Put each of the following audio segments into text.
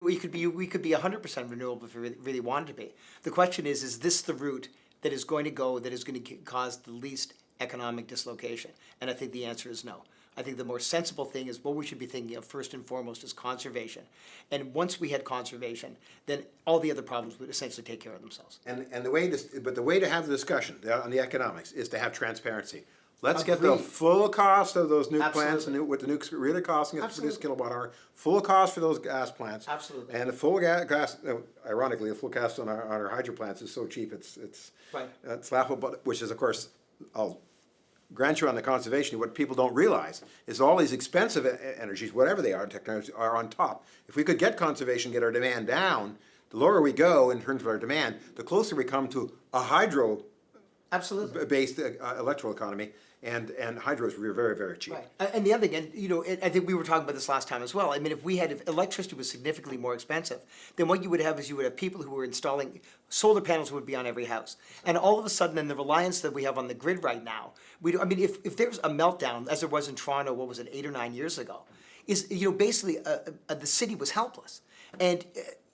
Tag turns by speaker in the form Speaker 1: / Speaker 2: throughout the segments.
Speaker 1: we could be 100% renewable if we really wanted to be. The question is this the route that is going to go, that is going to cause the least economic dislocation? And I think the answer is no. I think the more sensible thing is what we should be thinking of first and foremost is conservation. And once we had conservation, then all the other problems would essentially take care of themselves.
Speaker 2: And the way to have the discussion on the economics is to have transparency. Let's get the full cost of those nuke plants and what the nukes really costing us to produce kilowatt hour, full cost for those gas plants.
Speaker 1: Absolutely.
Speaker 2: And the full gas, ironically, the full cost on our hydro plants is so cheap, it's laughable, but, which is, of course, I'll grant you on the conservation, what people don't realize is all these expensive energies, whatever they are, technologies, are on top. If we could get conservation, get our demand down, the lower we go in terms of our demand, the closer we come to a hydro based electrical economy, and hydro is very, very cheap.
Speaker 1: Right. And the other thing, and I think we were talking about this last time as well. I mean, if electricity was significantly more expensive, then what you would have is you would have people who were installing solar panels would be on every house, and all of a sudden, in the reliance that we have on the grid right now, I mean, if there's a meltdown, as there was in Toronto, what was it, 8 or 9 years ago, is basically the city was helpless, and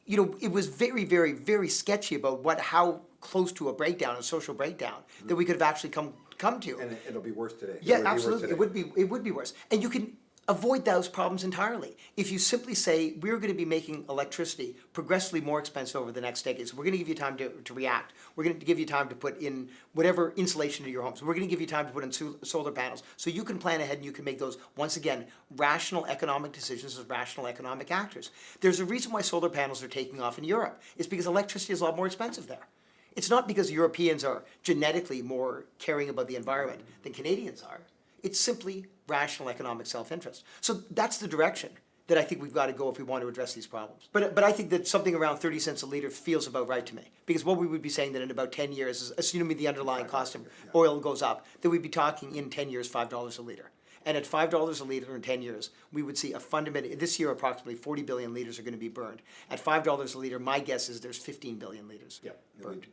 Speaker 1: it was very, very, very sketchy about how close to a breakdown, a social breakdown, that we could have actually come to.
Speaker 2: And it'll be worse today.
Speaker 1: Yeah, absolutely. It would be worse. And you can avoid those problems entirely if you simply say we're going to be making electricity progressively more expensive over the next decades. We're going to give you time to react. We're going to give you time to put in whatever insulation to your homes. We're going to give you time to put in solar panels so you can plan ahead and you can make those, once again, rational economic decisions as rational economic actors. There's a reason why solar panels are taking off in Europe. It's because electricity is a lot more expensive there. It's not because Europeans are genetically more caring about the environment than Canadians are. It's simply rational economic self-interest. So that's the direction that I think we've got to go if we want to address these problems. But I think that something around 30 cents a litre feels about right to me. Because what we would be saying that in about 10 years, is, assuming the underlying cost of oil goes up, that we'd be talking in 10 years $5 a litre. And at $5 a litre in 10 years, we would see a fundamental, this year approximately 40 billion litres are going to be burned. At $5 a litre, my guess is there's 15 billion litres burned.